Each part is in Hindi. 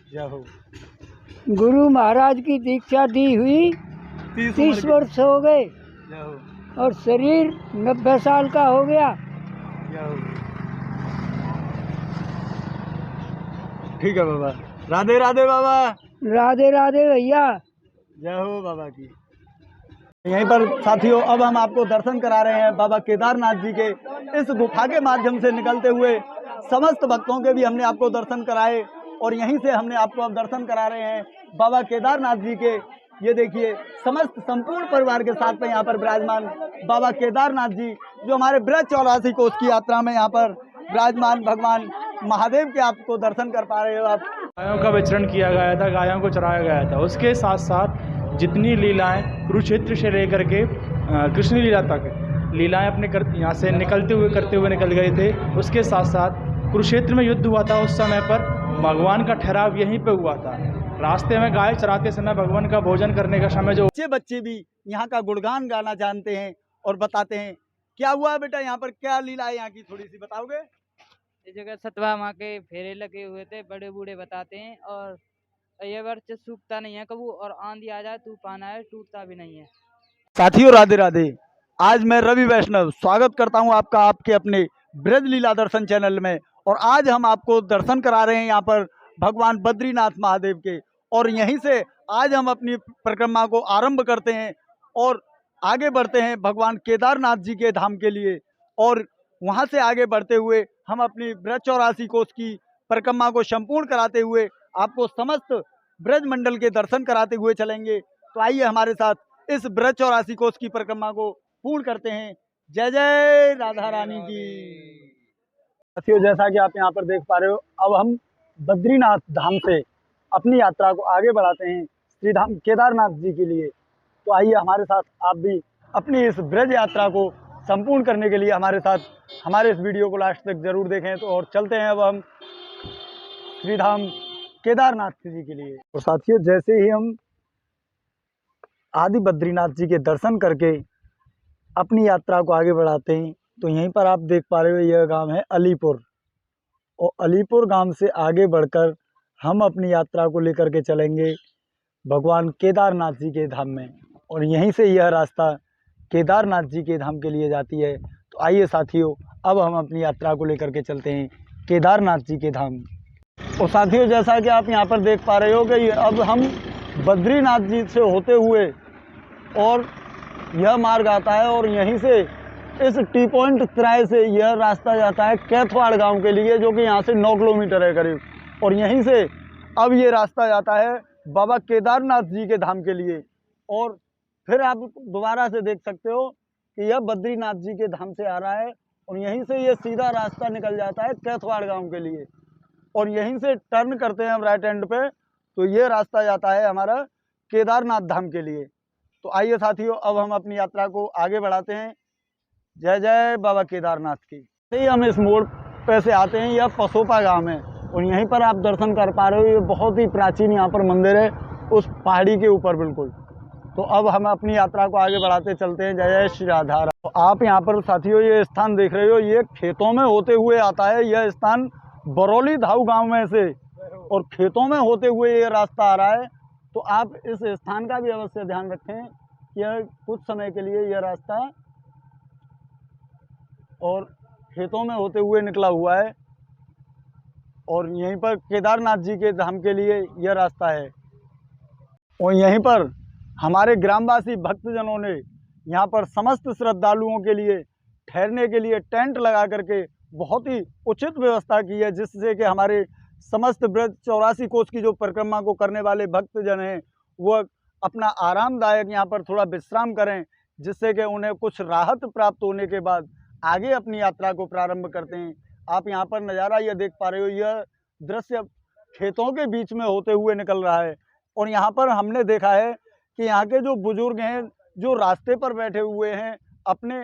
जय हो। गुरु महाराज की दीक्षा दी हुई 30 वर्ष हो गए जय हो। और शरीर 90 साल का हो गया। जय हो। ठीक है बाबा। राधे राधे बाबा। राधे राधे भैया। जय हो बाबा की। यहीं पर साथियों अब हम आपको दर्शन करा रहे हैं बाबा केदारनाथ जी के। इस गुफा के माध्यम से निकलते हुए समस्त भक्तों के भी हमने आपको दर्शन कराए और यहीं से हमने आपको अब दर्शन करा रहे हैं बाबा केदारनाथ जी के। ये देखिए समस्त संपूर्ण परिवार के साथ में यहाँ पर विराजमान बाबा केदारनाथ जी, जो हमारे ब्रज 84 कोस की यात्रा में यहाँ पर विराजमान भगवान महादेव के आपको दर्शन कर पा रहे हो आप। गायों का विचरण किया गया था, गायों को चराया गया था। उसके साथ साथ जितनी लीलाएं कुरुक्षेत्र से लेकर के कृष्ण लीला तक लीलाएं अपने यहाँ से करते हुए निकल गए थे। उसके साथ साथ कुरुक्षेत्र में युद्ध हुआ था। उस समय पर भगवान का ठहराव यहीं पे हुआ था। रास्ते में गाय चराते समय भगवान का भोजन करने का समय जो बच्चे भी यहाँ का गुणगान गाना जानते हैं और बताते हैं। क्या हुआ बेटा, यहाँ पर क्या लीला है यहाँ की, थोड़ी सी बताओगे? इस जगह सतवा माँ के फेरे लगे हुए थे, बड़े बूढ़े बताते हैं। और ये वर्ष सूखता नहीं है कबू, और आंधी आ जाए तूफान आए टूटता भी नहीं है। साथियों राधे राधे। आज मैं रवि वैष्णव स्वागत करता हूं आपका आपके अपने ब्रज लीला दर्शन चैनल में। और आज हम आपको दर्शन करा रहे हैं यहाँ पर भगवान बद्रीनाथ महादेव के। और यहीं से आज हम अपनी परिक्रमा को आरंभ करते हैं और आगे बढ़ते हैं भगवान केदारनाथ जी के धाम के लिए। और वहाँ से आगे बढ़ते हुए हम अपनी ब्रज 84 कोस की परिक्रमा को संपूर्ण कराते हुए आपको समस्त ब्रज मंडल के दर्शन कराते हुए चलेंगे। तो आइए हमारे साथ इस ब्रज 84 कोस की परिक्रमा को पूर्ण करते हैं। जय जय राधा रानी की। साथियों जैसा कि आप यहाँ पर देख पा रहे हो, अब हम बद्रीनाथ धाम से अपनी यात्रा को आगे बढ़ाते हैं श्री धाम केदारनाथ जी के लिए। तो आइए हमारे साथ आप भी अपनी इस ब्रज यात्रा को संपूर्ण करने के लिए हमारे साथ हमारे इस वीडियो को लास्ट तक जरूर देखें। तो और चलते हैं अब हम श्री धाम केदारनाथ जी के लिए। और साथियों जैसे ही हम आदि बद्रीनाथ जी के दर्शन करके अपनी यात्रा को आगे बढ़ाते हैं, तो यहीं पर आप देख पा रहे हो यह गांव है अलीपुर। और अलीपुर गांव से आगे बढ़कर हम अपनी यात्रा को लेकर के चलेंगे भगवान केदारनाथ जी के धाम में। और यहीं से यह रास्ता केदारनाथ जी के धाम के लिए जाती है। तो आइए साथियों अब हम अपनी यात्रा को लेकर के चलते हैं केदारनाथ जी के धाम। और साथियों जैसा कि आप यहाँ पर देख पा रहे हो कि अब हम बद्रीनाथ जी से होते हुए और यह मार्ग आता है और यहीं से इस टी पॉइंट तिराहे से यह रास्ता जाता है कैथवाड़ गांव के लिए, जो कि यहाँ से 9 किलोमीटर है करीब। और यहीं से अब ये रास्ता जाता है बाबा केदारनाथ जी के धाम के लिए। और फिर आप दोबारा से देख सकते हो कि यह बद्रीनाथ जी के धाम से आ रहा है और यहीं से ये सीधा रास्ता निकल जाता है कैथवाड़ गांव के लिए। और यहीं से टर्न करते हैं हम राइट हैंड पे, तो ये रास्ता जाता है हमारा केदारनाथ धाम के लिए। तो आइए साथियों अब हम अपनी यात्रा को आगे बढ़ाते हैं। जय जय बाबा केदारनाथ की। से ही हम इस मोड़ पे से आते हैं, यह पसोपा गांव है और यहीं पर आप दर्शन कर पा रहे हो ये बहुत ही प्राचीन यहाँ पर मंदिर है उस पहाड़ी के ऊपर बिल्कुल। तो अब हम अपनी यात्रा को आगे बढ़ाते चलते हैं। जय जय श्री राधा। तो आप यहाँ पर साथियों ये स्थान देख रहे हो, ये खेतों में होते हुए आता है। यह स्थान बरौली धाऊ गाँव में से और खेतों में होते हुए ये रास्ता आ रहा है। तो आप इस स्थान का भी अवश्य ध्यान रखें। यह कुछ समय के लिए यह रास्ता और खेतों में होते हुए निकला हुआ है और यहीं पर केदारनाथ जी के धाम के लिए यह रास्ता है। और यहीं पर हमारे ग्रामवासी भक्तजनों ने यहाँ पर समस्त श्रद्धालुओं के लिए ठहरने के लिए टेंट लगा करके बहुत ही उचित व्यवस्था की है, जिससे कि हमारे समस्त ब्रज 84 कोस की जो परिक्रमा को करने वाले भक्तजन हैं वह अपना आरामदायक यहाँ पर थोड़ा विश्राम करें, जिससे कि उन्हें कुछ राहत प्राप्त होने के बाद आगे अपनी यात्रा को प्रारंभ करते हैं। आप यहाँ पर नज़ारा यह देख पा रहे हो, यह दृश्य खेतों के बीच में होते हुए निकल रहा है। और यहाँ पर हमने देखा है कि यहाँ के जो बुजुर्ग हैं जो रास्ते पर बैठे हुए हैं अपने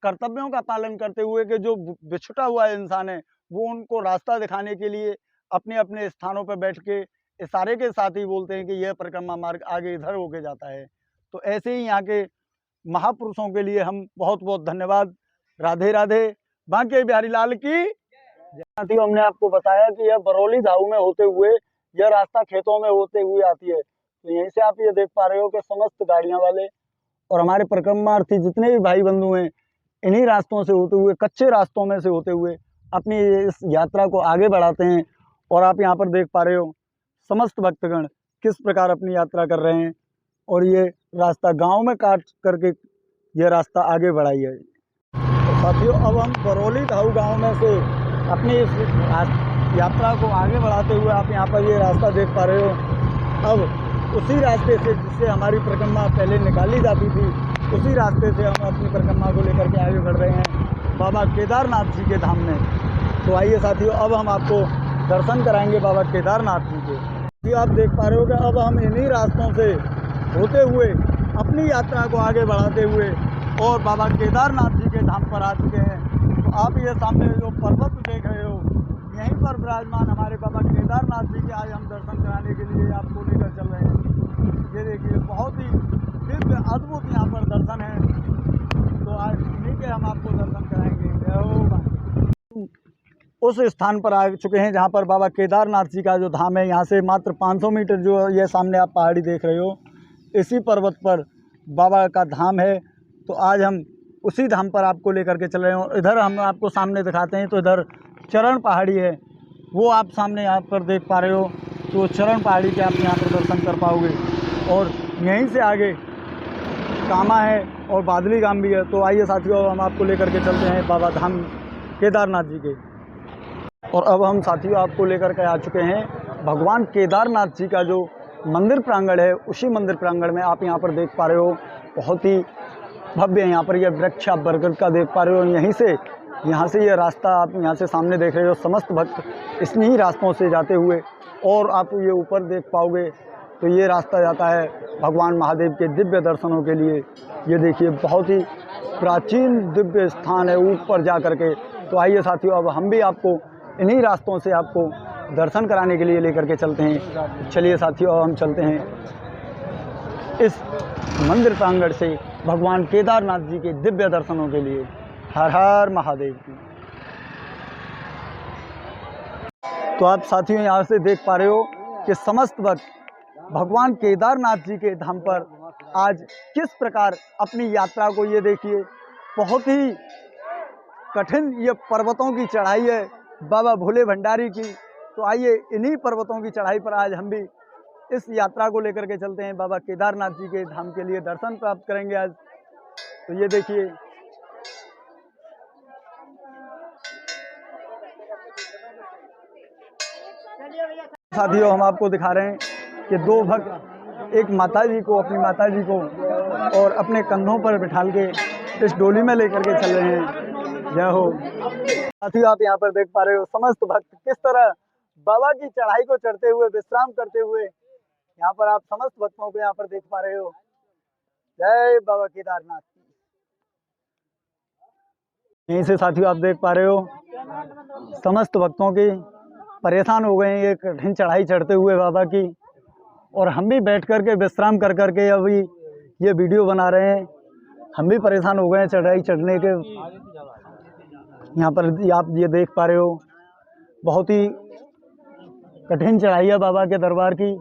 कर्तव्यों का पालन करते हुए, कि जो बिछुटा हुआ इंसान है वो उनको रास्ता दिखाने के लिए अपने अपने स्थानों पर बैठ के इशारे के साथ ही बोलते हैं कि यह परिक्रमा मार्ग आगे इधर होके जाता है। तो ऐसे ही यहाँ के महापुरुषों के लिए हम बहुत बहुत धन्यवाद। राधे राधे। बांके बिहारी लाल की। साथियों हमने आपको बताया कि यह बरौली धाऊ में होते हुए यह रास्ता खेतों में होते हुए आती है। तो यहीं से आप ये देख पा रहे हो कि समस्त गाड़ियां वाले और हमारे परिक्रमार्थी जितने भी भाई बंधु हैं, इन्हीं रास्तों से होते हुए, कच्चे रास्तों में से होते हुए अपनी इस यात्रा को आगे बढ़ाते हैं। और आप यहाँ पर देख पा रहे हो समस्त भक्तगण किस प्रकार अपनी यात्रा कर रहे हैं। और ये रास्ता गांव में काट करके ये रास्ता आगे बढ़ाई है। तो साथियों, अब हम बरौली धाऊ गांव में से अपनी इस यात्रा को आगे बढ़ाते हुए आप यहाँ पर ये रास्ता देख पा रहे हो। अब उसी रास्ते से जिससे हमारी परिक्रमा पहले निकाली जाती थी, उसी रास्ते से हम अपनी परिक्रमा को लेकर के आगे बढ़ रहे हैं बाबा केदारनाथ जी के धाम में। तो आइए साथियों, अब हम आपको दर्शन कराएंगे बाबा केदारनाथ जी के। ये आप देख पा रहे हो कि अब हम इन्हीं रास्तों से होते हुए अपनी यात्रा को आगे बढ़ाते हुए और बाबा केदारनाथ जी के धाम पर आ चुके हैं। तो आप ये सामने जो पर्वत देख रहे हो, यहीं पर विराजमान हमारे बाबा केदारनाथ जी के आज हम दर्शन कराने के लिए आपको लेकर चल रहे हैं। ये देखिए, बहुत ही दिव्य अद्भुत यहाँ पर दर्शन है। तो आज इन्हीं के हम आपको दर्शन कराएंगे। उस स्थान पर आ चुके हैं जहाँ पर बाबा केदारनाथ जी का जो धाम है, यहाँ से मात्र 500 मीटर जो ये सामने आप पहाड़ी देख रहे हो, इसी पर्वत पर बाबा का धाम है। तो आज हम उसी धाम पर आपको लेकर के चल रहे हैं। इधर हम आपको सामने दिखाते हैं, तो इधर चरण पहाड़ी है, वो आप सामने यहाँ पर देख पा रहे हो। तो चरण पहाड़ी के आप यहाँ पर दर्शन कर पाओगे। और यहीं से आगे कामा है और बादली गाम भी है। तो आइए साथियों, हम आपको लेकर के चलते हैं बाबा धाम केदारनाथ जी के। और अब हम साथियों आपको लेकर के आ चुके हैं भगवान केदारनाथ जी का जो मंदिर प्रांगण है, उसी मंदिर प्रांगण में आप यहाँ पर देख पा रहे हो। बहुत ही भव्य यहाँ पर यह वृक्ष आप बरगद का देख पा रहे हो। यहाँ से ये रास्ता आप यहाँ से सामने देख रहे हो। समस्त भक्त इन्हीं ही रास्तों से जाते हुए, और आप ये ऊपर देख पाओगे तो ये रास्ता जाता है भगवान महादेव के दिव्य दर्शनों के लिए। ये देखिए, बहुत ही प्राचीन दिव्य स्थान है ऊपर जा कर के। तो आइए साथियों, अब हम भी आपको इन्हीं रास्तों से आपको दर्शन कराने के लिए लेकर के चलते हैं। चलिए साथियों, अब हम चलते हैं इस मंदिर प्रांगण से भगवान केदारनाथ जी के दिव्य दर्शनों के लिए। हर हर महादेव की। तो आप साथियों यहाँ से देख पा रहे हो कि समस्त भक्त भगवान केदारनाथ जी के धाम पर आज किस प्रकार अपनी यात्रा को, ये देखिए, बहुत ही कठिन ये पर्वतों की चढ़ाई है बाबा भोले भंडारी की। तो आइए इन्हीं पर्वतों की चढ़ाई पर आज हम भी इस यात्रा को लेकर के चलते हैं। बाबा केदारनाथ जी के धाम के लिए दर्शन प्राप्त करेंगे आज। तो ये देखिए, साथियों हम आपको दिखा रहे हैं कि दो भक्त, एक माताजी को, अपनी माताजी को और अपने कंधों पर बिठाल के इस डोली में लेकर के चल रहे हैं। जय हो। साथियों आप यहाँ पर देख पा रहे हो समस्त भक्त किस तरह बाबा की चढ़ाई को चढ़ते हुए, विश्राम करते हुए, यहाँ पर आप समस्त भक्तों को यहाँ पर देख पा रहे हो। जय बाबा केदारनाथ। यहीं से साथियों आप देख पा रहे हो समस्त भक्तों की परेशान हो गए हैं ये कठिन चढ़ाई चढ़ते हुए बाबा की। और हम भी बैठ करके विश्राम कर करके अभी ये वीडियो बना रहे हैं। हम भी परेशान हो गए हैं चढ़ाई चढ़ने के। यहाँ पर आप ये देख पा रहे हो बहुत ही कठिन चढ़ाई है बाबा के दरबार की।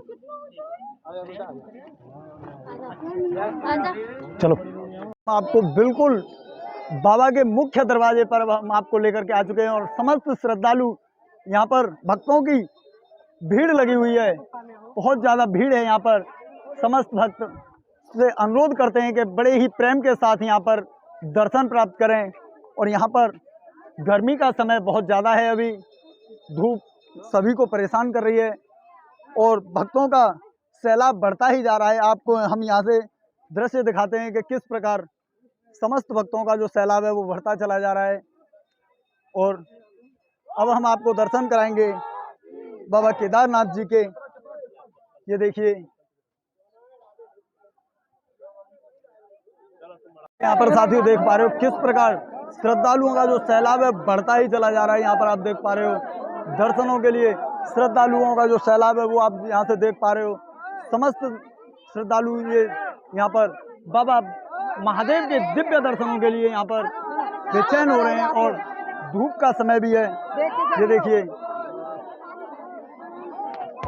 चलो आपको बिल्कुल बाबा के मुख्य दरवाजे पर हम आपको लेकर के आ चुके हैं। और समस्त श्रद्धालु यहाँ पर भक्तों की भीड़ लगी हुई है, बहुत ज़्यादा भीड़ है यहाँ पर। समस्त भक्त से अनुरोध करते हैं कि बड़े ही प्रेम के साथ यहाँ पर दर्शन प्राप्त करें। और यहाँ पर गर्मी का समय बहुत ज़्यादा है, अभी धूप सभी को परेशान कर रही है और भक्तों का सैलाब बढ़ता ही जा रहा है। आपको हम यहाँ से दृश्य दिखाते हैं कि किस प्रकार समस्त भक्तों का जो सैलाब है वो बढ़ता चला जा रहा है। और अब हम आपको दर्शन कराएंगे बाबा केदारनाथ जी के। ये देखिए यहाँ पर साथियों देख पा रहे हो किस प्रकार श्रद्धालुओं का जो सैलाब है बढ़ता ही चला जा रहा है। यहाँ पर आप देख पा रहे हो दर्शनों के लिए श्रद्धालुओं का जो सैलाब है वो आप यहाँ से देख पा रहे हो। समस्त श्रद्धालु ये यहाँ पर बाबा महादेव के दिव्य दर्शनों के लिए यहाँ पर बेचैन हो रहे हैं। और धूप का समय भी है, ये देखिए।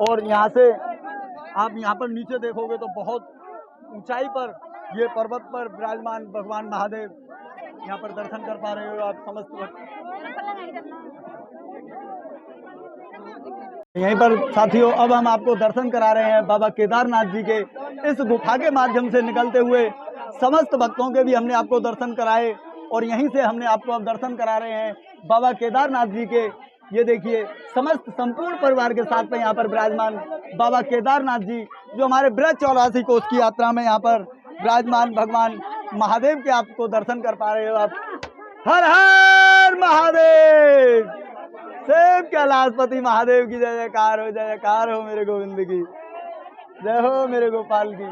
और यहाँ से आप यहाँ पर नीचे देखोगे तो बहुत ऊंचाई पर ये पर्वत पर विराजमान भगवान महादेव यहाँ पर दर्शन कर पा रहे हो आप समस्त यहीं पर साथियों। अब हम आपको दर्शन करा रहे हैं बाबा केदारनाथ जी के इस गुफा के माध्यम से निकलते हुए समस्त भक्तों के भी हमने आपको दर्शन कराए और यहीं से हमने आपको अब दर्शन करा रहे हैं बाबा केदारनाथ जी के। ये देखिए समस्त संपूर्ण परिवार के साथ में यहाँ पर विराजमान बाबा केदारनाथ जी जो हमारे ब्रज 84 कोस की यात्रा में यहाँ पर विराजमान भगवान महादेव के आपको दर्शन कर पा रहे हो आप। हर हर महादेव, सेव कैलाशपति महादेव की जय जयकार हो मेरे गोविंद की जय हो, मेरे गोपाल की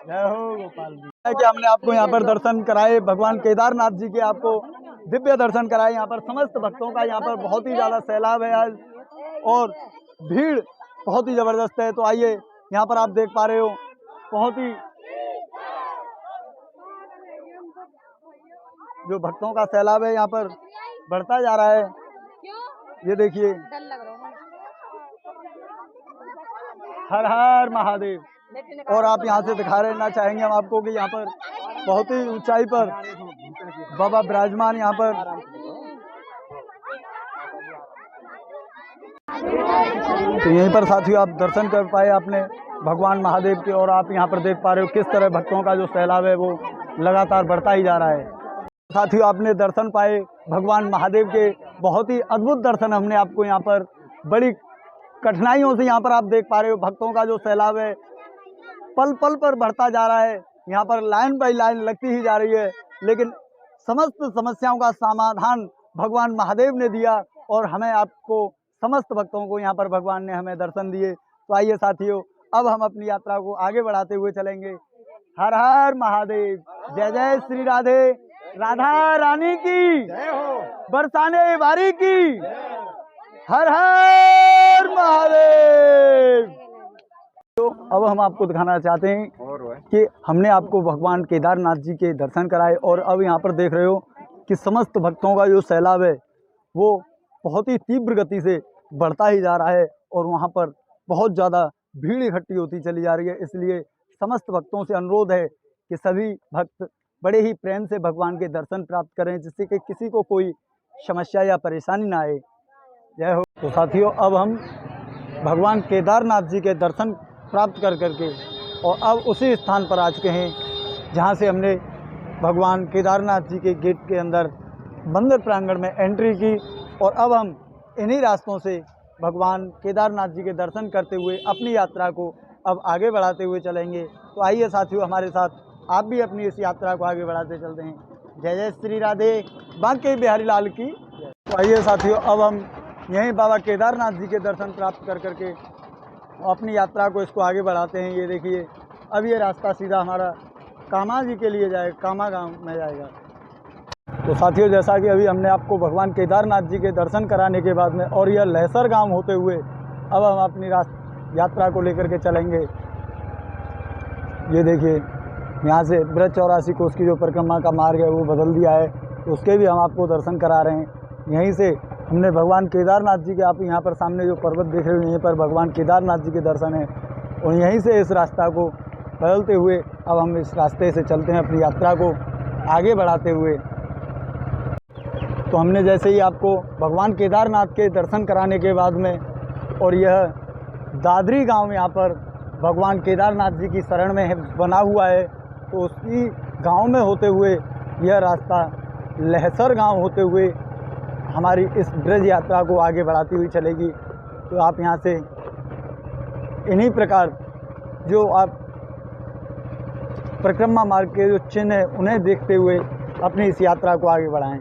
जय हो, गोपाल की। कि हमने आपको यहाँ पर दर्शन कराए भगवान केदारनाथ जी के, आपको दिव्य दर्शन कराए। यहाँ पर समस्त भक्तों का यहाँ पर बहुत ही ज़्यादा सैलाब है आज और भीड़ बहुत ही ज़बरदस्त है। तो आइए यहाँ पर आप देख पा रहे हो बहुत ही जो भक्तों का सैलाब है यहाँ पर बढ़ता जा रहा है। ये देखिए हर हर महादेव। और आप यहाँ से दिखा रहना चाहेंगे हम आपको कि यहाँ पर बहुत ही ऊंचाई पर बाबा विराजमान यहाँ पर। तो यहीं पर साथियों आप दर्शन कर पाए आपने भगवान महादेव के और आप यहाँ पर देख पा रहे हो किस तरह भक्तों का जो सैलाब है वो लगातार बढ़ता ही जा रहा है। साथियों आपने दर्शन पाए भगवान महादेव के, बहुत ही अद्भुत दर्शन हमने आपको यहाँ पर बड़ी कठिनाइयों से यहाँ पर आप देख पा रहे हो भक्तों का जो सैलाब है पल पल पर बढ़ता जा रहा है। यहाँ पर लाइन बाई लाइन लगती ही जा रही है, लेकिन समस्त समस्याओं का समाधान भगवान महादेव ने दिया और हमें आपको समस्त भक्तों को यहाँ पर भगवान ने हमें दर्शन दिए। तो आइए साथियों अब हम अपनी यात्रा को आगे बढ़ाते हुए चलेंगे। हर हर महादेव, जय जय श्री राधे, राधा रानी की बरसाने बारी की, हर हर महादेव। तो अब हम आपको दिखाना चाहते हैं कि हमने आपको भगवान केदारनाथ जी के दर्शन कराए और अब यहाँ पर देख रहे हो कि समस्त भक्तों का जो सैलाब है वो बहुत ही तीव्र गति से बढ़ता ही जा रहा है और वहाँ पर बहुत ज़्यादा भीड़ इकट्ठी होती चली जा रही है। इसलिए समस्त भक्तों से अनुरोध है कि सभी भक्त बड़े ही प्रेम से भगवान के दर्शन प्राप्त करें जिससे कि किसी को कोई समस्या या परेशानी ना आए। जय हो। तो साथियों अब हम भगवान केदारनाथ जी के दर्शन प्राप्त कर करके और अब उसी स्थान पर आ चुके हैं जहाँ से हमने भगवान केदारनाथ जी के गेट के अंदर मंदिर प्रांगण में एंट्री की और अब हम इन्हीं रास्तों से भगवान केदारनाथ जी के दर्शन करते हुए अपनी यात्रा को अब आगे बढ़ाते हुए चलेंगे। तो आइए साथियों हमारे साथ आप भी अपनी इस यात्रा को आगे बढ़ाते चलते हैं। जय जय श्री राधे, बांके बिहारी लाल की। तो आइए साथियों अब हम यहीं बाबा केदारनाथ जी के दर्शन प्राप्त कर करके अपनी यात्रा को इसको आगे बढ़ाते हैं। ये देखिए अब ये रास्ता सीधा हमारा कामा जी के लिए जाएगा, कामा गांव में जाएगा। तो साथियों जैसा कि अभी हमने आपको भगवान केदारनाथ जी के दर्शन कराने के बाद में और यह लहसर गांव होते हुए अब हम अपनी यात्रा को लेकर के चलेंगे। ये देखिए यहाँ से ब्रज 84 कोस की जो परिक्रमा का मार्ग है वो बदल दिया है, तो उसके भी हम आपको दर्शन करा रहे हैं। यहीं से हमने भगवान केदारनाथ जी के, आप यहाँ पर सामने जो पर्वत देख रहे हो यहीं पर भगवान केदारनाथ जी के दर्शन है और यहीं से इस रास्ता को बदलते हुए अब हम इस रास्ते से चलते हैं अपनी यात्रा को आगे बढ़ाते हुए। तो हमने जैसे ही आपको भगवान केदारनाथ के दर्शन कराने के बाद में और यह दादरी गांव यहाँ पर भगवान केदारनाथ जी की शरण में बना हुआ है, तो उसी गांव में होते हुए यह रास्ता लहसर गांव होते हुए हमारी इस ब्रज यात्रा को आगे बढ़ाती हुई चलेगी। तो आप यहाँ से इन्हीं प्रकार जो आप परिक्रमा मार्ग के जो चिन्ह है उन्हें देखते हुए अपनी इस यात्रा को आगे बढ़ाएं।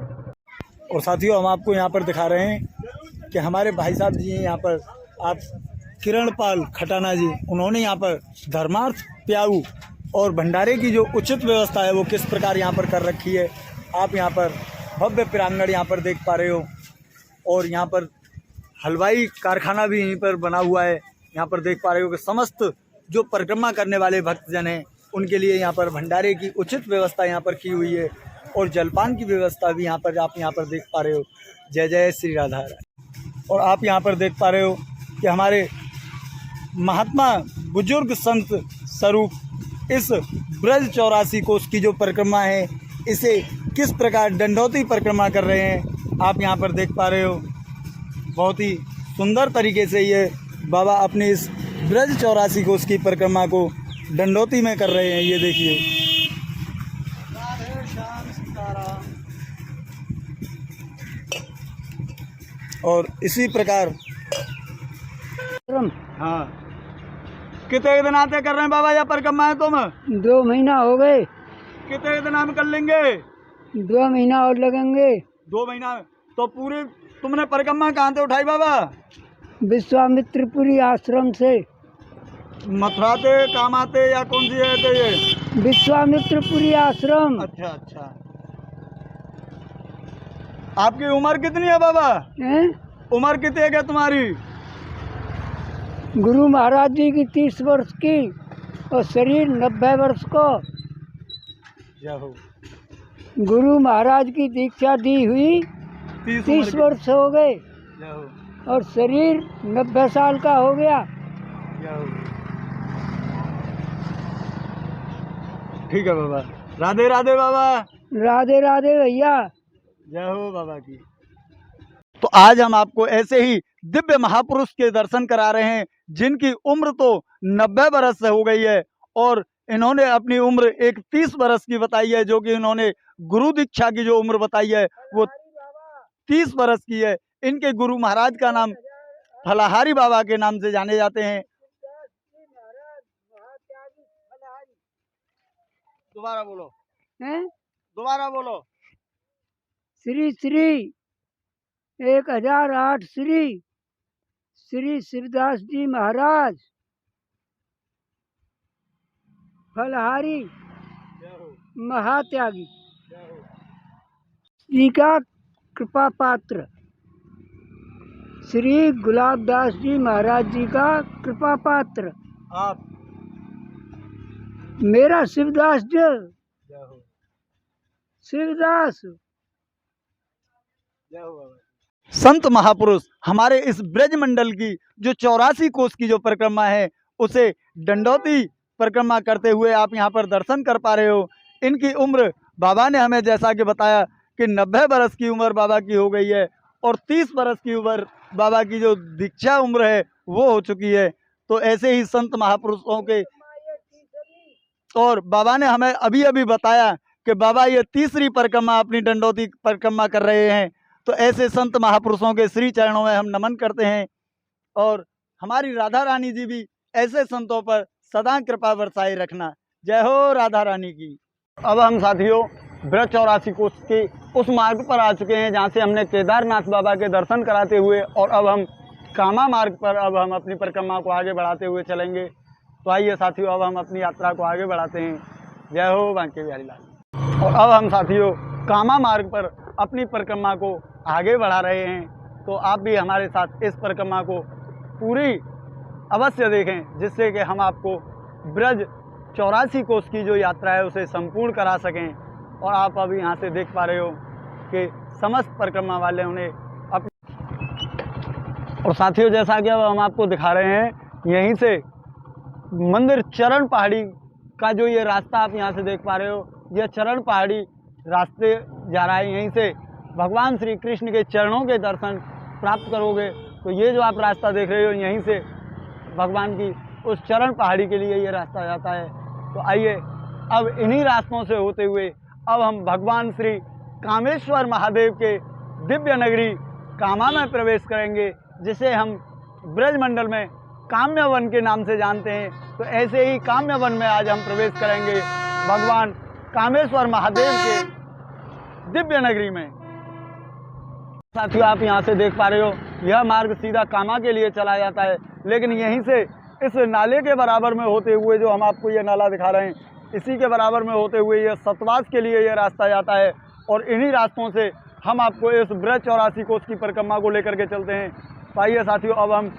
और साथियों हम आपको यहाँ पर दिखा रहे हैं कि हमारे भाई साहब जी हैं यहाँ पर, आप किरणपाल खटाना जी, उन्होंने यहाँ पर धर्मार्थ प्याऊ और भंडारे की जो उचित व्यवस्था है वो किस प्रकार यहाँ पर कर रखी है। आप यहाँ पर भव्य प्रांगण यहाँ पर देख पा रहे हो और यहाँ पर हलवाई कारखाना भी यहीं पर बना हुआ है। यहाँ पर देख पा रहे हो कि समस्त जो परिक्रमा करने वाले भक्तजन हैं उनके लिए यहाँ पर भंडारे की उचित व्यवस्था यहाँ पर की हुई है और जलपान की व्यवस्था भी यहाँ पर आप यहाँ पर देख पा रहे हो। जय जय श्री राधा। और आप यहाँ पर देख पा रहे हो कि हमारे महात्मा बुजुर्ग संत स्वरूप इस ब्रज 84 कोस की जो परिक्रमा है इसे किस प्रकार दंडौती परिक्रमा कर रहे हैं आप यहाँ पर देख पा रहे हो। बहुत ही सुंदर तरीके से ये बाबा अपनी इस ब्रज 84 कोस की परिक्रमा को दंडौती में कर रहे हैं। ये देखिए, और इसी प्रकार हाँ, कितने दिन आते कर रहे हैं बाबा यह परिक्रमा है तुम? 2 महीना हो गए। कितने दिन हम कर लेंगे? 2 महीना और लगेंगे। 2 महीना तो पूरी तुमने परिक्रमा कहाँ से उठाई बाबा? विश्वामित्रपुरी आश्रम से। मथुरा से काम आते या कौन सी है तो ये? विश्वामित्रपुरी आश्रम। अच्छा अच्छा। आपकी उम्र कितनी है बाबा? हैं? उम्र कितनी है तुम्हारी? गुरु महाराज जी की 30 वर्ष की और शरीर 90 वर्ष को। जय हो। गुरु महाराज की दीक्षा दी हुई 30 वर्ष हो गए जय हो। और शरीर 90 साल का हो गया। जय हो। ठीक है बाबा। राधे राधे बाबा। राधे राधे भैया। जय हो बाबा की। तो आज हम आपको ऐसे ही दिव्य महापुरुष के दर्शन करा रहे हैं जिनकी उम्र तो 90 बरस से हो गई है और इन्होंने अपनी उम्र एक 30 बरस की बताई है, जो कि इन्होंने गुरु दीक्षा की जो उम्र बताई है वो 30 बरस की है। इनके गुरु महाराज का नाम फलाहारी बाबा के नाम से जाने जाते हैं। दोबारा बोलो। हैं? दोबारा बोलो। श्री श्री 1008 श्री श्री शिवदास जी महाराज फलहारी महात्यागी जी का कृपा पात्र श्री गुलाबदास जी महाराज जी का कृपा पात्र आप मेरा शिवदास जी जय हो। शिवदास। जय हो बाबा। संत महापुरुष हमारे इस ब्रज मंडल की जो 84 कोस की जो परिक्रमा है उसे दंडौती परिक्रमा करते हुए आप यहाँ पर दर्शन कर पा रहे हो। इनकी उम्र बाबा ने हमें जैसा कि बताया कि 90 बरस की उम्र बाबा की हो गई है और 30 बरस की उम्र बाबा की जो दीक्षा उम्र है वो हो चुकी है। तो ऐसे ही संत महापुरुषों के, और बाबा ने हमें अभी अभी बताया कि बाबा ये तीसरी परिक्रमा अपनी दंडौती परिक्रमा कर रहे हैं। तो ऐसे संत महापुरुषों के श्री चरणों में हम नमन करते हैं और हमारी राधा रानी जी भी ऐसे संतों पर सदा कृपा बरसाए रखना। जय हो राधा रानी की। अब हम साथियों ब्रज 84 कोस के उस मार्ग पर आ चुके हैं जहाँ से हमने केदारनाथ बाबा के दर्शन कराते हुए और अब हम कामा मार्ग पर अब हम अपनी परिक्रमा को आगे बढ़ाते हुए चलेंगे। तो आइए साथियों अब हम अपनी यात्रा को आगे बढ़ाते हैं। जय हो बांके बिहारी लाल। और अब हम साथियों कामा मार्ग पर अपनी परिक्रमा को आगे बढ़ा रहे हैं। तो आप भी हमारे साथ इस परिक्रमा को पूरी अवश्य देखें जिससे कि हम आपको ब्रज 84 कोस की जो यात्रा है उसे संपूर्ण करा सकें। और आप अभी यहाँ से देख पा रहे हो कि समस्त परिक्रमा वाले उन्हें और साथियों जैसा कि अब हम आपको दिखा रहे हैं यहीं से मंदिर चरण पहाड़ी का जो ये रास्ता आप यहाँ से देख पा रहे हो, यह चरण पहाड़ी रास्ते जा रहा है। यहीं से भगवान श्री कृष्ण के चरणों के दर्शन प्राप्त करोगे। तो ये जो आप रास्ता देख रहे हो यहीं से भगवान की उस चरण पहाड़ी के लिए ये रास्ता जाता है। तो आइए अब इन्हीं रास्तों से होते हुए अब हम भगवान श्री कामेश्वर महादेव के दिव्य नगरी कामा में प्रवेश करेंगे, जिसे हम ब्रज मंडल में काम्य वन के नाम से जानते हैं। तो ऐसे ही काम्य वन में आज हम प्रवेश करेंगे भगवान कामेश्वर महादेव के दिव्य नगरी में। साथियों आप यहाँ से देख पा रहे हो यह मार्ग सीधा कामा के लिए चला जाता है, लेकिन यहीं से इस नाले के बराबर में होते हुए जो हम आपको ये नाला दिखा रहे हैं इसी के बराबर में होते हुए यह सतवास के लिए यह रास्ता जाता है। और इन्हीं रास्तों से हम आपको इस ब्रज 84 कोस की परिक्रमा को लेकर के चलते हैं। तो आइए साथियों अब हम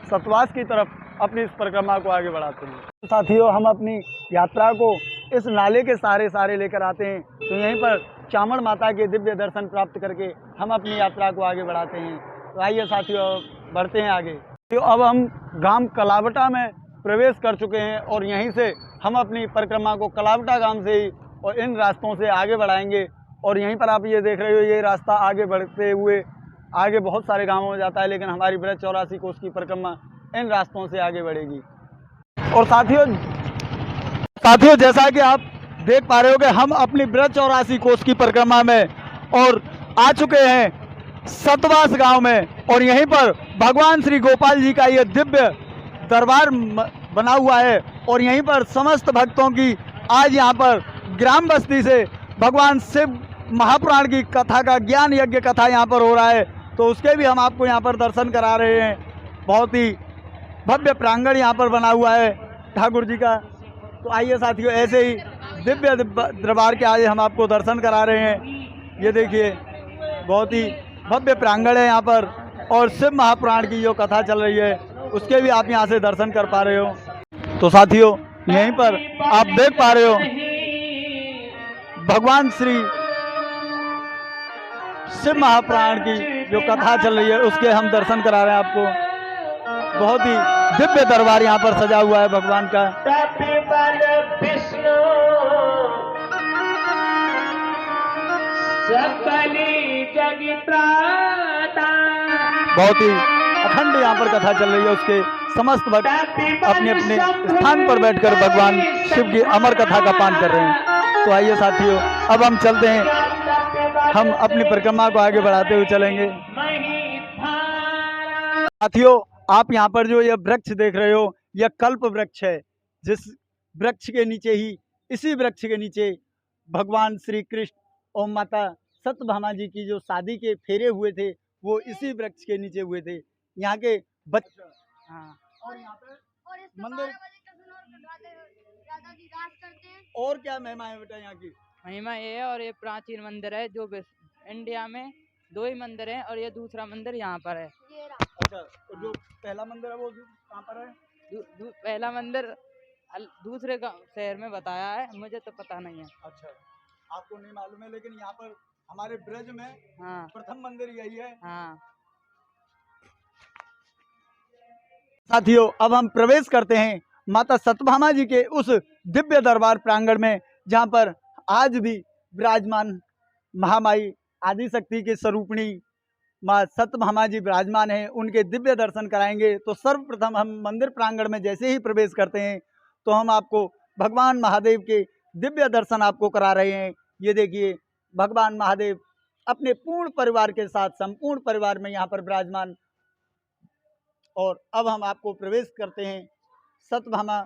सतवास की तरफ अपनी इस परिक्रमा को आगे बढ़ाते हैं। साथियों हम अपनी यात्रा को इस नाले के सहारे लेकर आते हैं। तो यहीं पर चामड़ माता के दिव्य दर्शन प्राप्त करके हम अपनी यात्रा को आगे बढ़ाते हैं। तो तो आइए साथियों बढ़ते हैं आगे। तो अब हम गांव कलावटा में प्रवेश कर चुके हैं और यहीं से हम अपनी परिक्रमा को कलावटा गांव से ही और इन रास्तों से आगे बढ़ाएंगे। और यहीं पर आप ये देख रहे हो, ये रास्ता आगे बढ़ते हुए आगे बहुत सारे गांवों में जाता है, लेकिन हमारी ब्रज 84 कोस की परिक्रमा इन रास्तों से आगे बढ़ेगी। और साथियों जैसा कि आप देख पा रहे हो कि हम अपनी ब्रज 84 कोस की परिक्रमा में और आ चुके हैं सतवास गांव में। और यहीं पर भगवान श्री गोपाल जी का ये दिव्य दरबार बना हुआ है और यहीं पर समस्त भक्तों की आज यहाँ पर ग्राम बस्ती से भगवान शिव महापुराण की कथा का ज्ञान यज्ञ कथा यहाँ पर हो रहा है, तो उसके भी हम आपको यहाँ पर दर्शन करा रहे हैं। बहुत ही भव्य प्रांगण यहाँ पर बना हुआ है ठाकुर जी का। तो आइए साथियों ऐसे ही दिव्य दरबार के आज हम आपको दर्शन करा रहे हैं। ये देखिए बहुत ही भव्य प्रांगण है यहाँ पर और शिव महापुराण की जो कथा चल रही है उसके भी आप यहाँ से दर्शन कर पा रहे हो। तो साथियों यहीं पर आप देख पा रहे हो भगवान श्री शिव महापुराण की जो कथा चल रही है उसके हम दर्शन करा रहे हैं आपको। बहुत ही दिव्य दरबार यहाँ पर सजा हुआ है भगवान का। बहुत ही अखंड यहाँ पर कथा चल रही है, उसके समस्त भक्त अपने अपने स्थान पर बैठकर भगवान शिव की अमर कथा का पान कर रहे हैं। तो आइए साथियों अब हम चलते हैं, हम अपनी परिक्रमा को आगे बढ़ाते हुए चलेंगे। साथियों आप यहाँ पर जो यह वृक्ष देख रहे हो यह कल्प वृक्ष है, जिस वृक्ष के नीचे ही इसी वृक्ष के नीचे भगवान श्री कृष्ण और माता सत्यभामा जी की जो शादी के फेरे हुए थे वो इसी वृक्ष के नीचे हुए थे। यहाँ के बच्चे और यहाँ पे मंदिर और क्या महिमा है बेटा यहाँ की? महिमा ये है और ये प्राचीन मंदिर है जो इंडिया में 2 ही मंदिर हैं और ये दूसरा मंदिर यहाँ पर है। अच्छा, और जो पहला मंदिर है वो कहाँ पर है? पहला मंदिर दूसरे शहर में बताया है, मुझे तो पता नहीं है। अच्छा आपको नहीं मालूम है, लेकिन यहाँ पर हमारे ब्रज में हाँ प्रथम मंदिर यही है। हाँ साथियों अब हम प्रवेश करते हैं माता सत्यभामा जी के उस दिव्य दरबार प्रांगण में, जहाँ पर आज भी विराजमान महामाई आदिशक्ति के स्वरूपिणी माँ सत्यभामा जी विराजमान हैं। उनके दिव्य दर्शन कराएंगे। तो सर्वप्रथम हम मंदिर प्रांगण में जैसे ही प्रवेश करते हैं तो हम आपको भगवान महादेव के दिव्य दर्शन आपको करा रहे हैं। ये देखिए भगवान महादेव अपने पूर्ण परिवार के साथ संपूर्ण परिवार में यहाँ पर विराजमान। और अब हम आपको प्रवेश करते हैं। सत्यभामा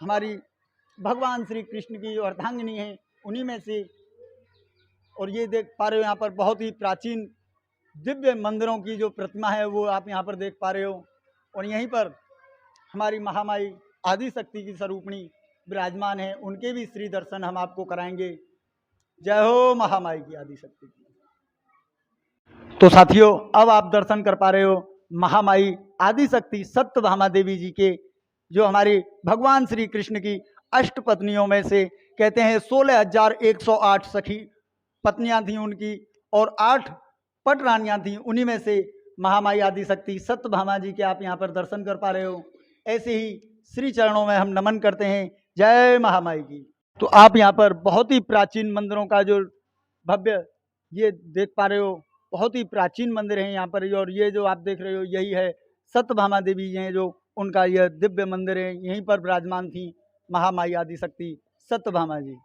हमारी भगवान श्री कृष्ण की जो अर्धांगिनी है उन्हीं में से। और ये देख पा रहे हो यहाँ पर बहुत ही प्राचीन दिव्य मंदिरों की जो प्रतिमा है वो आप यहाँ पर देख पा रहे हो। और यहीं पर हमारी महामाई आदिशक्ति की स्वरूपिणी विराजमान है, उनके भी श्री दर्शन हम आपको कराएंगे। जय हो महामाई की आदिशक्ति की। तो साथियों अब आप दर्शन कर पा रहे हो महामाई आदिशक्ति सत्यभामा देवी जी के, जो हमारी भगवान श्री कृष्ण की अष्टपत्नियों में से कहते हैं 16,108 सखी पत्नियां थीं उनकी और 8 पट रानियां थीं। उन्हीं में से महामाई आदिशक्ति सत्यभामा जी के आप यहाँ पर दर्शन कर पा रहे हो। ऐसे ही श्री चरणों में हम नमन करते हैं। जय महामाई की। तो आप यहाँ पर बहुत ही प्राचीन मंदिरों का जो भव्य ये देख पा रहे हो, बहुत ही प्राचीन मंदिर है यहाँ पर। और ये जो आप देख रहे हो यही है सत्यभामा देवी जी हैं, जो उनका यह दिव्य मंदिर है। यहीं पर विराजमान थी महामाई आदिशक्ति सत्यभामा जी।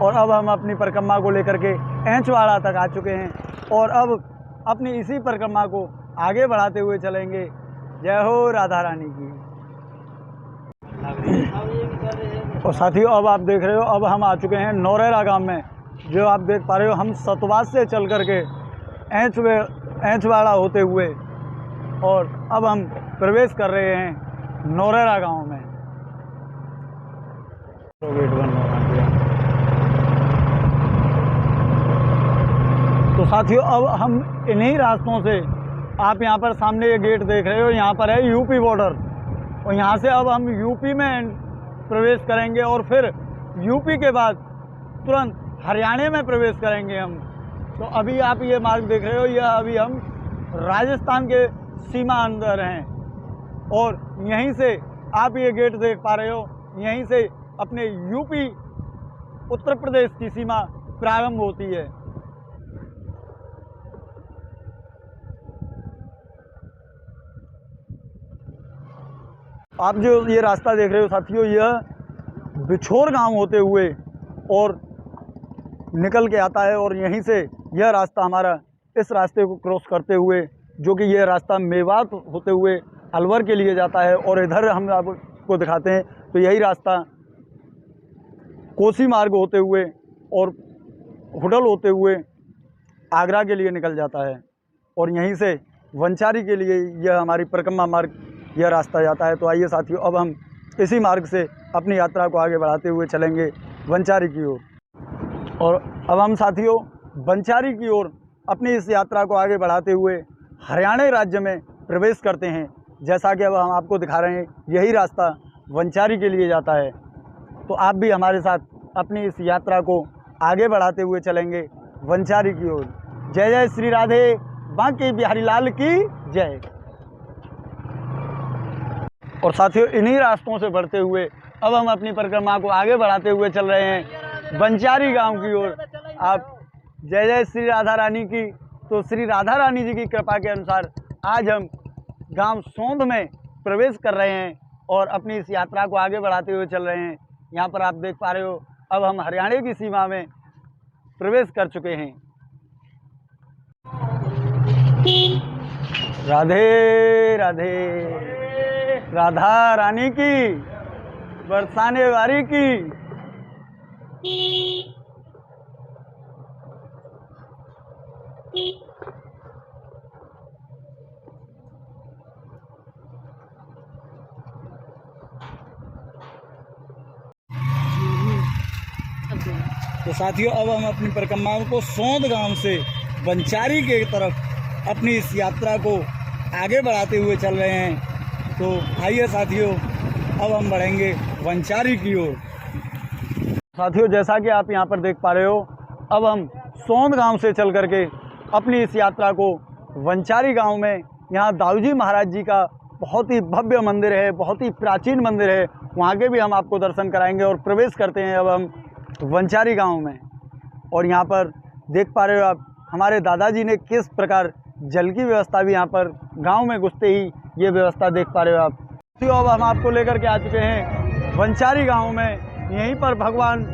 और अब हम अपनी परिक्रमा को लेकर के एंचवाड़ा तक आ चुके हैं और अब अपनी इसी परिक्रमा को आगे बढ़ाते हुए चलेंगे। जय हो राधा रानी की। और साथियों अब आप देख रहे हो अब हम आ चुके हैं नौरेरा गांव में। जो आप देख पा रहे हो हम सतवास से चल करके एंचवाड़ा होते हुए और अब हम प्रवेश कर रहे हैं नौरेरा गांव में। तो साथियों अब हम इन्हीं रास्तों से, आप यहाँ पर सामने ये गेट देख रहे हो, यहाँ पर है यूपी बॉर्डर और यहाँ से अब हम यूपी में प्रवेश करेंगे और फिर यूपी के बाद तुरंत हरियाणा में प्रवेश करेंगे हम। तो अभी आप ये मार्ग देख रहे हो, यह अभी हम राजस्थान के सीमा अंदर हैं और यहीं से आप ये गेट देख पा रहे हो, यहीं से अपने यूपी उत्तर प्रदेश की सीमा प्रारंभ होती है। आप जो ये रास्ता देख रहे हो साथियों, यह बिछोर गांव होते हुए और निकल के आता है और यहीं से यह रास्ता हमारा इस रास्ते को क्रॉस करते हुए, जो कि यह रास्ता मेवात होते हुए अलवर के लिए जाता है, और इधर हम आपको दिखाते हैं तो यही रास्ता कोसी मार्ग होते हुए और हुडल होते हुए आगरा के लिए निकल जाता है, और यहीं से वंचारी के लिए यह हमारी परिक्रमा मार्ग यह रास्ता जाता है। तो आइए साथियों, अब हम इसी मार्ग से अपनी यात्रा को आगे बढ़ाते हुए चलेंगे वंचारी की ओर। और अब हम साथियों वंचारी की ओर अपनी इस यात्रा को आगे बढ़ाते हुए हरियाणा राज्य में प्रवेश करते हैं। जैसा कि अब हम आपको दिखा रहे हैं, यही रास्ता वंचारी के लिए जाता है। तो आप भी हमारे साथ अपनी इस यात्रा को आगे बढ़ाते हुए चलेंगे वंचारी की ओर। जय जय श्री राधे, बांके बिहारी लाल की जय। और साथियों इन्हीं रास्तों से बढ़ते हुए अब हम अपनी परिक्रमा को आगे बढ़ाते हुए चल रहे हैं वंचारी गांव की ओर। आप जय जय श्री राधा रानी की। तो श्री राधा रानी जी की कृपा के अनुसार आज हम गांव सोंध में प्रवेश कर रहे हैं और अपनी इस यात्रा को आगे बढ़ाते हुए चल रहे हैं। यहाँ पर आप देख पा रहे हो, अब हम हरियाणा की सीमा में प्रवेश कर चुके हैं। राधे राधे, राधा रानी की, बरसाने वाली की। तो साथियों अब हम अपनी परिक्रमा को सोंध गांव से वंचारी के तरफ अपनी इस यात्रा को आगे बढ़ाते हुए चल रहे हैं। तो आइए साथियों, अब हम बढ़ेंगे वंचारी की ओर। साथियों जैसा कि आप यहाँ पर देख पा रहे हो, अब हम सोंध गांव से चल करके अपनी इस यात्रा को वंचारी गांव में, यहाँ दाऊजी महाराज जी का बहुत ही भव्य मंदिर है, बहुत ही प्राचीन मंदिर है, वहाँ के भी हम आपको दर्शन कराएंगे। और प्रवेश करते हैं अब हम वंचारी गांव में। और यहाँ पर देख पा रहे हो आप, हमारे दादाजी ने किस प्रकार जल की व्यवस्था भी यहाँ पर गांव में घुसते ही ये व्यवस्था देख पा रहे हो आप। तो अब हम आपको लेकर के आ चुके हैं वंचारी गांव में। यहीं पर भगवान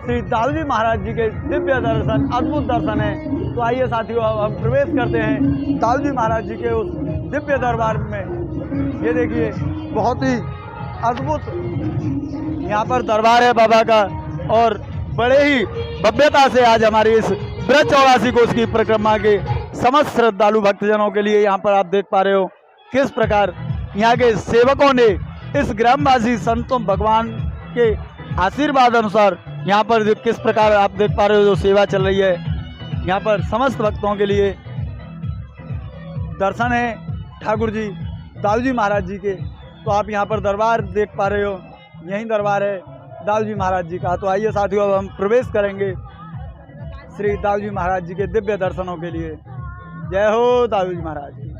श्री दाऊजी महाराज जी के दिव्य दर्शन, अद्भुत दर्शन है। तो आइए साथियों, अब हम प्रवेश करते हैं दाऊजी महाराज जी के उस दिव्य दरबार में। ये देखिए बहुत ही अद्भुत यहाँ पर दरबार है बाबा का, और बड़े ही भव्यता से आज हमारी इस ब्रज 84 कोस की परिक्रमा के समस्त श्रद्धालु भक्तजनों के लिए यहाँ पर आप देख पा रहे हो किस प्रकार यहाँ के सेवकों ने इस ग्रामवासी संतों भगवान के आशीर्वाद अनुसार यहाँ पर किस प्रकार आप देख पा रहे हो जो सेवा चल रही है। यहाँ पर समस्त भक्तों के लिए दर्शन है ठाकुर जी दाऊजी महाराज जी के। तो आप यहाँ पर दरबार देख पा रहे हो, यही दरबार है दाऊजी महाराज जी का। तो आइए साथियों, अब हम प्रवेश करेंगे श्री दाऊजी महाराज जी के दिव्य दर्शनों के लिए। जय हो दाऊजी महाराज की।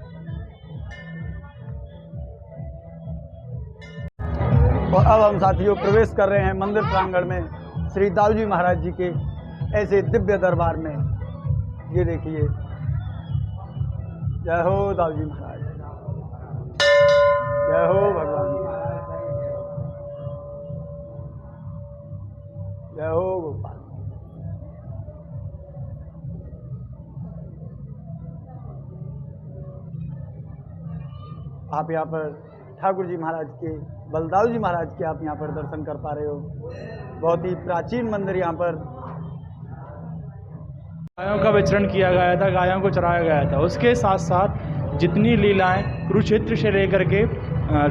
और अब हम साथियों प्रवेश कर रहे हैं मंदिर प्रांगण में श्री दाऊजी महाराज जी के ऐसे दिव्य दरबार में। ये देखिए, जय हो दाऊजी महाराज, जय हो भगवान, जय हो गोपाल। आप यहाँ पर ठाकुर जी महाराज के, बलदाऊ जी महाराज के आप यहाँ पर दर्शन कर पा रहे हो। बहुत ही प्राचीन मंदिर यहाँ पर। गायों का विचरण किया गया था, गायों को चराया गया था। उसके साथ साथ जितनी लीलाएं कुरुक्षेत्र से लेकर के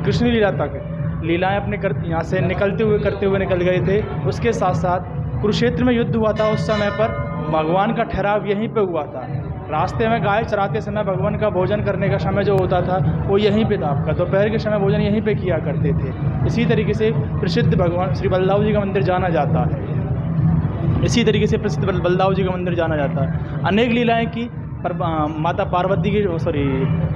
कृष्ण लीला तक लीलाएं अपने यहाँ से निकलते हुए करते हुए निकल गए थे। उसके साथ साथ कुरुक्षेत्र में युद्ध हुआ था, उस समय पर भगवान का ठहराव यहीं पे हुआ था। रास्ते में गाय चराते समय भगवान का भोजन करने का समय जो होता था वो यहीं पे था आपका। दोपहर के समय भोजन यहीं पे किया करते थे। इसी तरीके से प्रसिद्ध भगवान श्री बलदाऊ जी का मंदिर जाना जाता है। इसी तरीके से प्रसिद्ध बलदाऊ जी का मंदिर जाना जाता है। अनेक लीलाएं की माता पार्वती की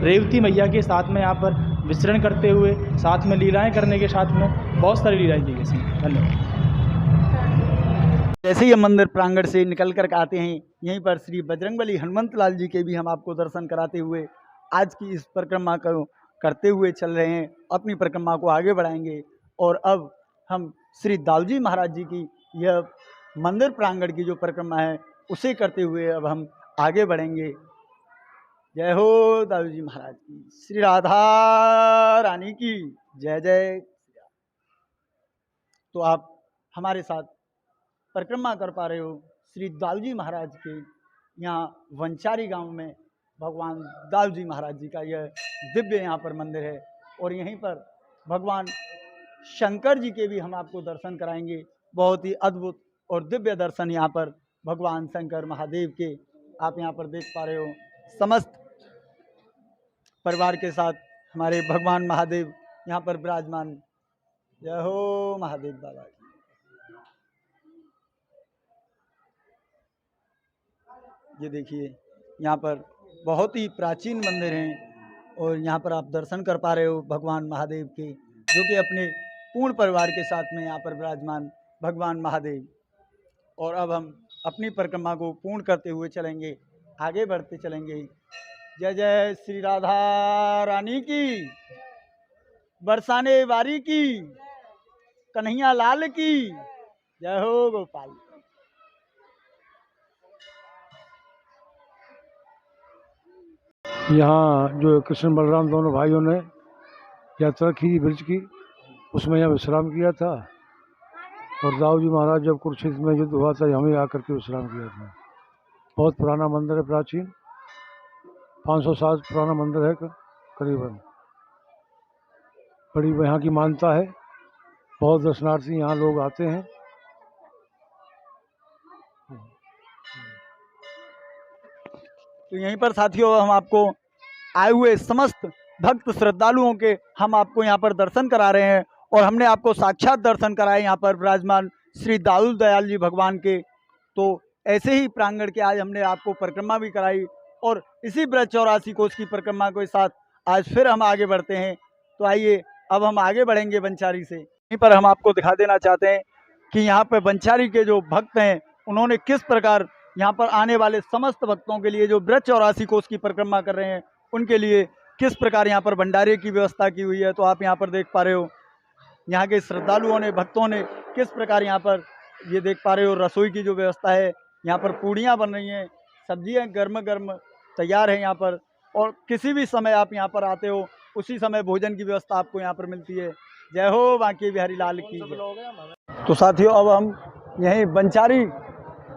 रेवती मैया के साथ में यहाँ पर विचरण करते हुए, साथ में लीलाएं करने के साथ में बहुत सारी लीलाएं की गई इसमें। धन्यवाद। जैसे ही हम मंदिर प्रांगण से निकल कर आते हैं, यहीं पर श्री बजरंगबली हनुमंत लाल जी के भी हम आपको दर्शन कराते हुए आज की इस परिक्रमा को करते हुए चल रहे हैं। अपनी परिक्रमा को आगे बढ़ाएंगे और अब हम श्री दाऊजी महाराज जी की यह मंदिर प्रांगण की जो परिक्रमा है उसे करते हुए अब हम आगे बढ़ेंगे। जय हो दाऊजी महाराज की, श्री राधा रानी की जय जय। तो आप हमारे साथ परिक्रमा कर पा रहे हो श्री दाऊजी महाराज के यहाँ वंचारी गांव में भगवान दाऊजी महाराज जी का यह दिव्य यहाँ पर मंदिर है। और यहीं पर भगवान शंकर जी के भी हम आपको दर्शन कराएंगे। बहुत ही अद्भुत और दिव्य दर्शन यहाँ पर भगवान शंकर महादेव के आप यहाँ पर देख पा रहे हो। समस्त परिवार के साथ हमारे भगवान महादेव यहाँ पर विराजमान। जय हो महादेव बाबा की। ये देखिए यहाँ पर बहुत ही प्राचीन मंदिर हैं और यहाँ पर आप दर्शन कर पा रहे हो भगवान महादेव के, जो कि अपने पूर्ण परिवार के साथ में यहाँ पर विराजमान भगवान महादेव। और अब हम अपनी परिक्रमा को पूर्ण करते हुए चलेंगे, आगे बढ़ते चलेंगे। जय जय श्री राधा रानी की, बरसाने वारी की, कन्हैया लाल की जय हो गोपाल। यहाँ जो कृष्ण बलराम दोनों भाइयों ने यात्रा की ब्रिज की, उसमें यहाँ विश्राम किया था। और दाऊजी महाराज जब कुरुक्षेत्र में युद्ध हुआ था, हमें आकर के विश्राम किया था। बहुत पुराना मंदिर है, प्राचीन 500 साल पुराना मंदिर है करीबन। बड़ी यहाँ की मान्यता है, बहुत दर्शनार्थी यहाँ लोग आते हैं। तो यहीं पर साथियों हम आपको आए हुए समस्त भक्त श्रद्धालुओं के हम आपको यहाँ पर दर्शन करा रहे हैं। और हमने आपको साक्षात दर्शन कराए यहाँ पर विराजमान श्री दाऊल दयाल जी भगवान के। तो ऐसे ही प्रांगण के आज हमने आपको परिक्रमा भी कराई और इसी ब्रज 84 कोस की परिक्रमा के साथ आज फिर हम आगे बढ़ते हैं। तो आइए अब हम आगे बढ़ेंगे बंचारी से। यहीं पर हम आपको दिखा देना चाहते हैं कि यहाँ पर बंचारी के जो भक्त हैं उन्होंने किस प्रकार यहाँ पर आने वाले समस्त भक्तों के लिए जो ब्रज 84 कोस की परिक्रमा कर रहे हैं उनके लिए किस प्रकार यहाँ पर भंडारे की व्यवस्था की हुई है। तो आप यहाँ पर देख पा रहे हो यहाँ के श्रद्धालुओं ने, भक्तों ने किस प्रकार यहाँ पर ये देख पा रहे हो रसोई की जो व्यवस्था है। यहाँ पर पूड़ियाँ बन रही हैं, सब्जियाँ गर्म गर्म तैयार है यहाँ पर। और किसी भी समय आप यहाँ पर आते हो उसी समय भोजन की व्यवस्था आपको यहाँ पर मिलती है। जय हो बांके बिहारी लाल की जय। तो साथियों अब हम यहीं बंचारी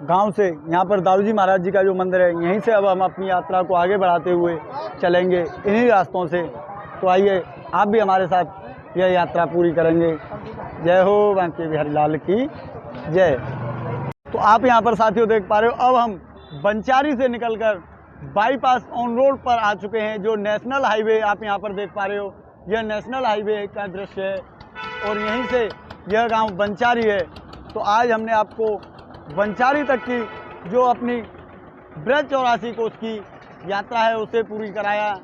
गांव से यहाँ पर दाऊजी महाराज जी का जो मंदिर है यहीं से अब हम अपनी यात्रा को आगे बढ़ाते हुए चलेंगे इन्हीं रास्तों से। तो आइए आप भी हमारे साथ यह यात्रा पूरी करेंगे। जय हो बांके बिहारी लाल की जय। तो आप यहाँ पर साथियों देख पा रहे हो अब हम बंचारी से निकलकर बाईपास ऑन रोड पर आ चुके हैं। जो नेशनल हाईवे आप यहाँ पर देख पा रहे हो यह नेशनल हाईवे का दृश्य है और यहीं से यह गांव बंचारी है। तो आज हमने आपको बंचारी तक की जो अपनी ब्रज 84 कोस की यात्रा है उसे पूरी कराया।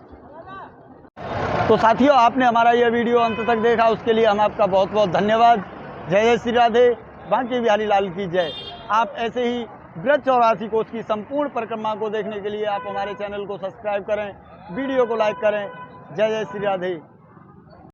तो साथियों आपने हमारा यह वीडियो अंत तक देखा, उसके लिए हम आपका बहुत बहुत धन्यवाद। जय जय श्री राधे, बांके बिहारी लाल की जय। आप ऐसे ही ब्रज 84 कोस की संपूर्ण परिक्रमा को देखने के लिए आप हमारे चैनल को सब्सक्राइब करें, वीडियो को लाइक करें। जय जय श्री राधे।